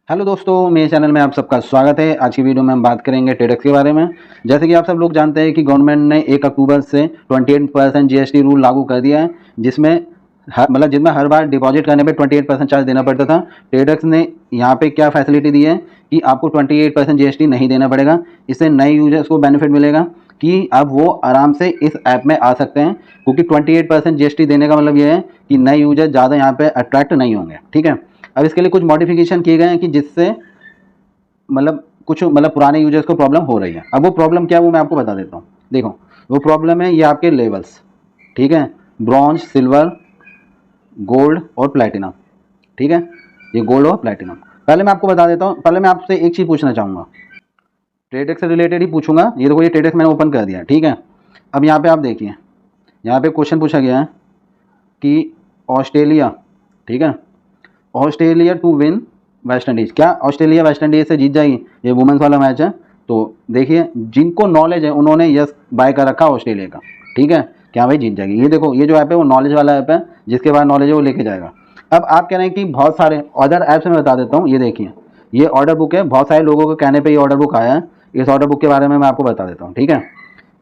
Hello दोस्तों, मेरे channel में आप सबका स्वागत है। आज की वीडियो में हम बात करेंगे ट्रेडेक्स के बारे में। जैसे कि आप सब लोग जानते हैं कि गवर्नमेंट ने 1 अक्टूबर से 28% जीएसटी रूल लागू कर दिया है, जिसमें जिसमें हर बार डिपॉजिट करने पे 28% चार्ज देना पड़ता था। ट्रेडेक्स ने यहाँ पे क्या फैसिलिटी दी है कि आपको 28% जीएसटी नहीं देना पड़ेगा। इससे नए यूजर्स को बेनिफिट मिलेगा कि अब वो आराम से इस ऐप में आ सकते हैं, क्योंकि 28% जीएसटी देने का मतलब ये है कि नए यूजर ज़्यादा यहाँ पे अट्रैक्ट नहीं होंगे। ठीक है, अब इसके लिए कुछ मॉडिफिकेशन किए गए हैं कि जिससे कुछ पुराने यूजर्स को प्रॉब्लम हो रही है। अब वो प्रॉब्लम क्या है वो मैं आपको बता देता हूँ। देखो, वो प्रॉब्लम है ये आपके लेवल्स, ठीक है, ब्रॉन्ज, सिल्वर, गोल्ड और प्लैटिनम। ठीक है, ये गोल्ड और प्लैटिनम। पहले मैं आपको बता देता हूँ, पहले मैं आपसे एक चीज़ पूछना चाहूँगा, ट्रेडेक्स से रिलेटेड ही पूछूंगा। ये देखो, ये ट्रेडेक्स मैंने ओपन कर दिया, ठीक है। अब यहाँ पे आप देखिए, यहाँ पे क्वेश्चन पूछा गया है कि ऑस्ट्रेलिया, ठीक है, Australia to win West Indies, क्या ऑस्ट्रेलिया वेस्ट इंडीज़ से जीत जाएगी? ये वुमेंस वाला मैच है। तो देखिए, जिनको नॉलेज है उन्होंने यस बाय कर रखा ऑस्ट्रेलिया का, ठीक है, क्या भाई जीत जाएगी। ये देखो, ये जो ऐप है वो नॉलेज वाला ऐप है, जिसके बाद नॉलेज है वो लेके जाएगा। अब आप कह रहे हैं कि बहुत सारे अदर ऐप्स में बता देता हूँ। ये देखिए, ये ऑर्डर बुक है, बहुत सारे लोगों के कहने पर ये ऑर्डर बुक आया है। इस ऑर्डर बुक के बारे में मैं आपको बता देता हूँ, ठीक है।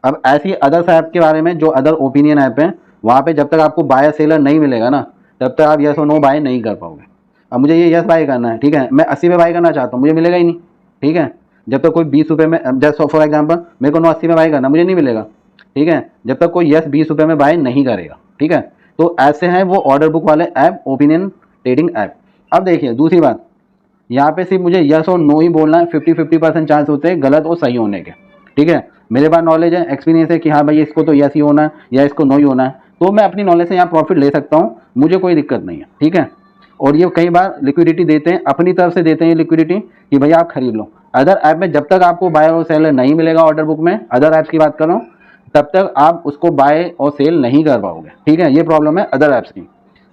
अब ऐसी अदर्स ऐप के बारे में, जो अदर ओपिनियन ऐप है, वहाँ पे जब तक आपको बायर सेलर नहीं मिलेगा ना, तब तक आप यस और नो बाय नहीं कर पाओगे। अब मुझे ये यस बाय करना है, ठीक है, मैं 80 में बाय करना चाहता हूँ, मुझे मिलेगा ही नहीं, ठीक है। जब तक कोई 20 रुपये में, जस्ट फॉर एग्जांपल मेरे को 80 में बाय करना, मुझे नहीं मिलेगा, ठीक है, जब तक कोई यस 20 रुपये में बाय नहीं करेगा, ठीक है। तो ऐसे हैं वो ऑर्डर बुक वाले ऐप, ओपिनियन ट्रेडिंग ऐप। अब देखिए दूसरी बात, यहाँ पे सिर्फ मुझे यस और नो ही बोलना है। 50-50% चांस होते हैं गलत और सही होने के, ठीक है। मेरे पास नॉलेज है, एक्सपीरियंस है कि हाँ भाई इसको तो यस ही होना है या इसको नो ही होना है, तो मैं अपनी नॉलेज से यहाँ प्रॉफिट ले सकता हूँ, मुझे कोई दिक्कत नहीं है, ठीक है। और ये कई बार लिक्विडिटी देते हैं, अपनी तरफ से देते हैं लिक्विडिटी कि भैया आप खरीद लो। अदर ऐप में जब तक आपको बाय और सेल नहीं मिलेगा ऑर्डर बुक में, अदर ऐप्स की बात कर रहा हूँ, तब तक आप उसको बाय और सेल नहीं कर पाओगे, ठीक है। ये प्रॉब्लम है अदर ऐप्स की।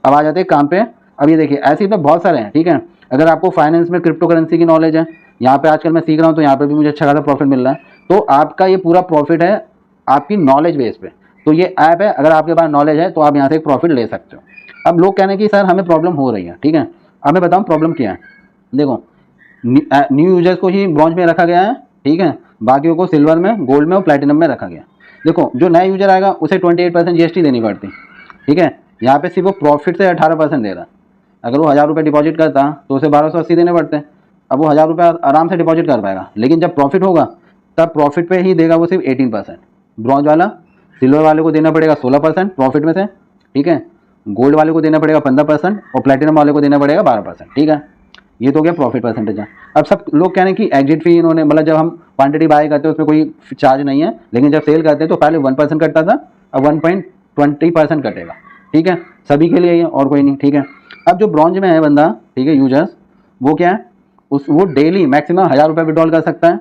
अब आ जाते हैं काम पे। अब ये देखिए, ऐसे तो बहुत सारे हैं, ठीक है। अगर आपको फाइनेंस में क्रिप्टो करेंसी की नॉलेज है, यहाँ पे आजकल मैं सीख रहा हूँ, तो यहाँ पे भी मुझे अच्छा खासा प्रॉफिट मिल रहा है। तो आपका ये पूरा प्रॉफिट है आपकी नॉलेज बेस पे। तो ये ऐप है, अगर आपके पास नॉलेज है तो आप यहाँ से प्रॉफिट ले सकते हो। अब लोग कहने की सर हमें प्रॉब्लम हो रही है, ठीक है। अब मैं बताऊँ प्रॉब्लम क्या है। देखो, न्यू यूजर्स को ही ब्रॉन्ज में रखा गया है, ठीक है, बाकियों को सिल्वर में, गोल्ड में और प्लैटिनम में रखा गया। देखो, जो नया यूजर आएगा उसे 28% जीएसटी देनी पड़ती, ठीक है। यहाँ पे सिर्फ वो प्रॉफिट से 18% दे रहा है। अगर वो 1000 रुपये डिपॉजिट करता तो उसे 1280 देने पड़ते हैं। अब वो 1000 रुपये आराम से डिपॉजिट कर पाएगा, लेकिन जब प्रॉफिट होगा तब प्रॉफिट पे ही देगा वो सिर्फ 18%। ब्रॉन्ज वाला सिल्वर वाले को देना पड़ेगा 16% प्रॉफिट में से, ठीक है, गोल्ड वाले को देना पड़ेगा 15% और प्लेटिनम वाले को देना पड़ेगा 12%, ठीक है। ये तो क्या प्रॉफिट परसेंटेज है। अब सब लोग कह रहे हैं कि एग्जिट फी इन्होंने, जब हम क्वांटिटी बाय करते हैं उसमें कोई चार्ज नहीं है, लेकिन जब सेल करते हैं तो पहले 1% कटता था, अब 1.20% कटेगा, ठीक है, सभी के लिए ही है और कोई नहीं, ठीक है। अब जो ब्रॉन्ज में है बंदा, ठीक है, यूजर्स, वो क्या है, वो डेली मैक्सिमम 1000 रुपये विड्रॉल कर सकता है,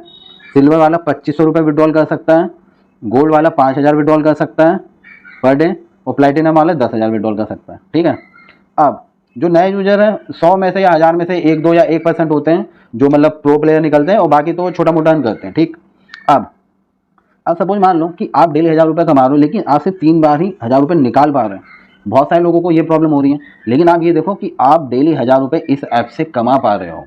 सिल्वर वाला 2500 रुपये विड्रॉल कर सकता है, गोल्ड वाला 5000 विड्रॉल कर सकता है पर डे, और प्लेटिनम वाला 10,000 विड्रॉल कर सकता है, ठीक है। अब जो नए यूजर हैं, 100 में से या 1000 में से 1, 2 या 1% होते हैं जो प्रो प्लेयर निकलते हैं, और बाकी तो छोटा मोटा अर्न करते हैं, ठीक। अब सपोज मान लो कि आप डेली 1000 रुपये कमा रहे हो, लेकिन आप सिर्फ 3 बार ही 1000 रुपये निकाल पा रहे हैं। बहुत सारे लोगों को ये प्रॉब्लम हो रही है, लेकिन आप ये देखो कि आप डेली 1000 रुपये इस ऐप से कमा पा रहे हो,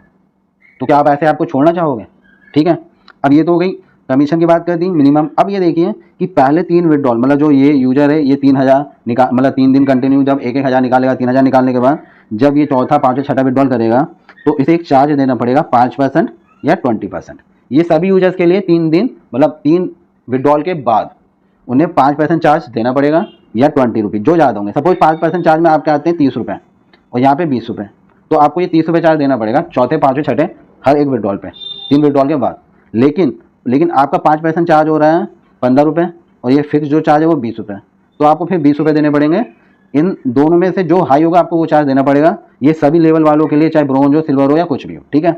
तो क्या आप ऐसे ऐप को छोड़ना चाहोगे? ठीक है। अब ये तो हो गई कमीशन की बात कर दी मिनिमम। अब ये देखिए कि पहले 3 विड्रॉल, जो ये यूजर है ये 3000 निकाल, 3 दिन कंटिन्यू जब 1-1000 निकालेगा, 3000 निकालने के बाद जब ये चौथा, पाँचवा, छठा विड्रॉल करेगा तो इसे एक चार्ज देना पड़ेगा 5% या 20%। ये सभी यूजर्स के लिए 3 दिन, 3 विड्रॉल के बाद उन्हें 5% चार्ज देना पड़ेगा या 20 रुपीज़, जो ज़्यादा होंगे। सपोज 5% चार्ज में आपके आते हैं 30 रुपये और यहाँ पे 20 रुपये, तो आपको ये 30 रुपये चार्ज देना पड़ेगा चौथे, पाँचवें, छठे हर एक विड्रॉल पे, 3 विड्रॉल के बाद। लेकिन आपका 5% चार्ज हो रहा है 15 रुपये, और ये फिक्स जो चार्ज है वो 20 रुपये, तो आपको फिर 20 रुपये देने पड़ेंगे। इन दोनों में से जो हाई होगा आपको वो चार्ज देना पड़ेगा। ये सभी लेवल वालों के लिए, चाहे ब्रॉन्ज हो, सिल्वर हो या कुछ भी हो, ठीक है।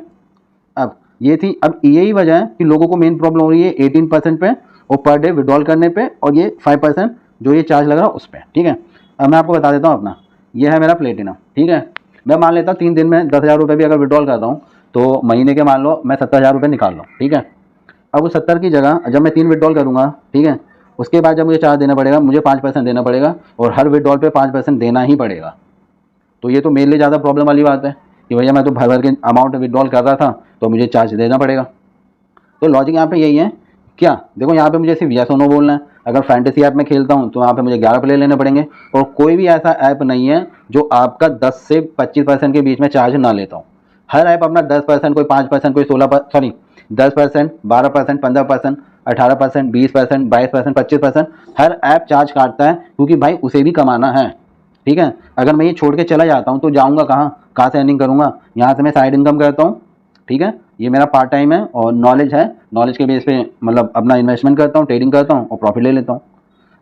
अब ये थी, अब यही वजह है कि लोगों को मेन प्रॉब्लम हो रही है 18% पे और पर डे विड्रॉल करने पे, और ये 5% जो ये चार्ज लग रहा है उस पर, ठीक है। अब मैं आपको बता देता हूँ अपना, ये है मेरा प्लेटिनम, ठीक है। मैं मान लेता हूँ 3 दिन में 10,000 रुपये भी अगर विड्रॉल करता हूँ तो महीने के मान लो मैं 70,000 रुपये निकाल लूँ, ठीक है। अब वो 70 की जगह जब मैं 3 विड्रॉल करूँगा, ठीक है, उसके बाद जब मुझे चार्ज देना पड़ेगा, मुझे 5% देना पड़ेगा, और हर विड्रॉल पे 5% देना ही पड़ेगा। तो ये तो मेरे लिए ज़्यादा प्रॉब्लम वाली बात है, कि भैया मैं तो भर भर के अमाउंट विड्रॉल कर रहा था तो मुझे चार्ज देना पड़ेगा। तो लॉजिक यहाँ पे यही है क्या, देखो यहाँ पे मुझे सिर्फ यस और नो बोलना है। अगर फैंटेसी ऐप में खेलता हूँ तो यहाँ पे मुझे 11 प्लेयर लेने पड़ेंगे, और कोई भी ऐसा ऐप नहीं है जो आपका 10 से 25% के बीच में चार्ज ना लेता हूँ। हर ऐप अपना 10%, कोई 5%, कोई 16%, 10%, 12%, 15%, 18%, 20%, 22%, 25%, हर ऐप चार्ज काटता है, क्योंकि भाई उसे भी कमाना है। ठीक है, अगर मैं ये छोड़ के चला जाता हूँ तो जाऊँगा कहाँ से अर्निंग करूँगा? यहाँ से मैं साइड इनकम करता हूँ। ठीक है, ये मेरा पार्ट टाइम है और नॉलेज है, नॉलेज के बेस पे मतलब अपना इन्वेस्टमेंट करता हूँ, ट्रेडिंग करता हूँ और प्रॉफिट ले लेता हूँ।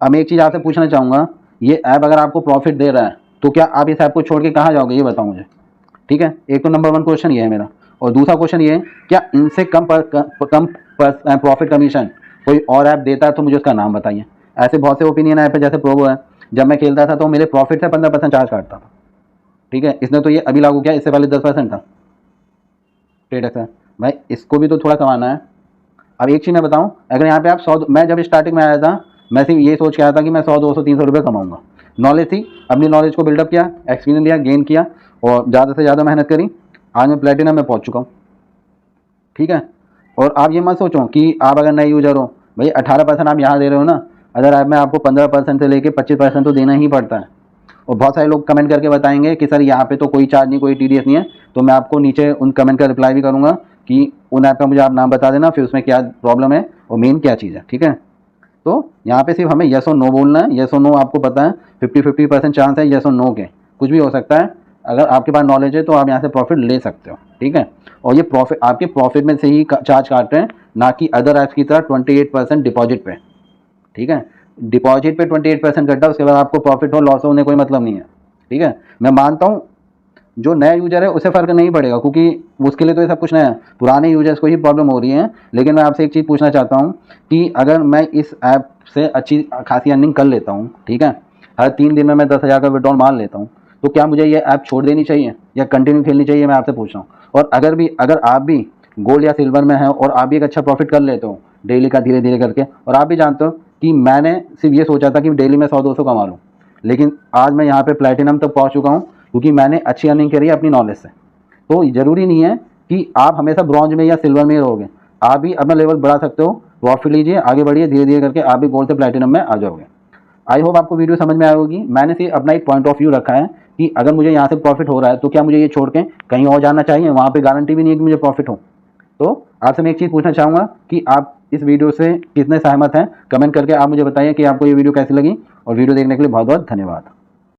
अब मैं एक चीज़ आपसे पूछना चाहूँगा, ये ऐप अगर आपको प्रॉफिट दे रहा है तो क्या आप इस ऐप को छोड़ के कहाँ जाओगे, ये बताओ मुझे। ठीक है, एक तो नंबर 1 क्वेश्चन ये है मेरा। और दूसरा क्वेश्चन ये है, क्या इनसे कम प्रॉफिट कमीशन कोई और ऐप देता है तो मुझे उसका नाम बताइए। ऐसे बहुत से ओपिनियन ऐप है, जैसे प्रोबो है, जब मैं खेलता था तो मेरे प्रॉफिट से 15% चार्ज काटता था। ठीक है, इसने तो ये अभी लागू किया, इससे पहले 10% था ट्रेडेक्स है। भाई इसको भी तो थोड़ा कमाना है। अब एक चीज़ मैं बताऊं, अगर यहाँ पे आप 100, मैं जब स्टार्टिंग में आया था मैं सिर्फ ये सोच के आया था कि मैं 100, 200, 300 रुपये कमाऊंगा। नॉलेज थी, अपनी नॉलेज को बिल्डअप किया, एक्सपीरियंस लिया, गेन किया और ज़्यादा से ज़्यादा मेहनत करी। आज मैं प्लेटिनम में पहुँच चुका हूँ। ठीक है, और आप ये मत सोचो कि आप अगर नए यूजर हो, भाई 18% आप यहाँ दे रहे हो ना, अगर ऐप में आपको 15% से लेके 25% तो देना ही पड़ता है। और बहुत सारे लोग कमेंट करके बताएंगे कि सर यहाँ पे तो कोई चार्ज नहीं, कोई टीडीएस नहीं है। तो मैं आपको नीचे उन कमेंट का रिप्लाई भी करूँगा कि उन ऐप का मुझे आप नाम बता देना, फिर उसमें क्या प्रॉब्लम है और मेन क्या चीज़ है। ठीक है, तो यहाँ पे सिर्फ हमें यस और नो बोलना है। यस और नो आपको पता है 50-50% चांस है यस और नो के, कुछ भी हो सकता है। अगर आपके पास नॉलेज है तो आप यहाँ से प्रॉफिट ले सकते हो। ठीक है, और ये प्रॉफिट आपके प्रॉफिट में से ही चार्ज काट रहे हैं, ना कि अदर ऐप्स की तरह 28% डिपॉजिट पे। ठीक है, डिपॉजिट पे 28% कटता है, उसके बाद आपको प्रॉफिट हो लॉस होने कोई मतलब नहीं है। ठीक है, मैं मानता हूँ जो नया यूजर है उसे फ़र्क नहीं पड़ेगा, क्योंकि उसके लिए तो ये सब कुछ नया है, पुराने यूजर्स को ही प्रॉब्लम हो रही है। लेकिन मैं आपसे एक चीज़ पूछना चाहता हूँ कि अगर मैं इस ऐप से अच्छी खासी अर्निंग कर लेता हूँ, ठीक है, हर 3 दिन में मैं 10,000 का विड्रॉल मार लेता हूँ, तो क्या मुझे ये ऐप छोड़ देनी चाहिए या कंटिन्यू खेलनी चाहिए, मैं आपसे पूछ रहा हूँ। और अगर आप भी गोल्ड या सिल्वर में हैं और आप भी एक अच्छा प्रॉफिट कर लेते हो डेली का धीरे धीरे करके, और आप भी जानते हो कि मैंने सिर्फ ये सोचा था कि डेली में 100-200 कमा लूँ, लेकिन आज मैं यहाँ पे प्लैटिनम तक पहुँच चुका हूँ, क्योंकि मैंने अच्छी अर्निंग करी है अपनी नॉलेज से। तो ज़रूरी नहीं है कि आप हमेशा ब्रॉन्ज में या सिल्वर में ही रहोगे, आप भी अपना लेवल बढ़ा सकते हो। प्रॉफिट लीजिए, आगे बढ़िए, धीरे धीरे करके आप भी गोल्ड से प्लैटिनम में आ जाओगे। आई होप आपको वीडियो समझ में आई होगी। मैंने सिर्फ अपना एक पॉइंट ऑफ व्यू रखा है कि अगर मुझे यहाँ से प्रॉफिट हो रहा है तो क्या मुझे ये छोड़ के कहीं और जाना चाहिए, वहाँ पे गारंटी भी नहीं है कि मुझे प्रॉफिट हो। तो आपसे मैं एक चीज़ पूछना चाहूँगा कि आप इस वीडियो से कितने सहमत हैं, कमेंट करके आप मुझे बताइए कि आपको ये वीडियो कैसी लगी। और वीडियो देखने के लिए बहुत बहुत धन्यवाद।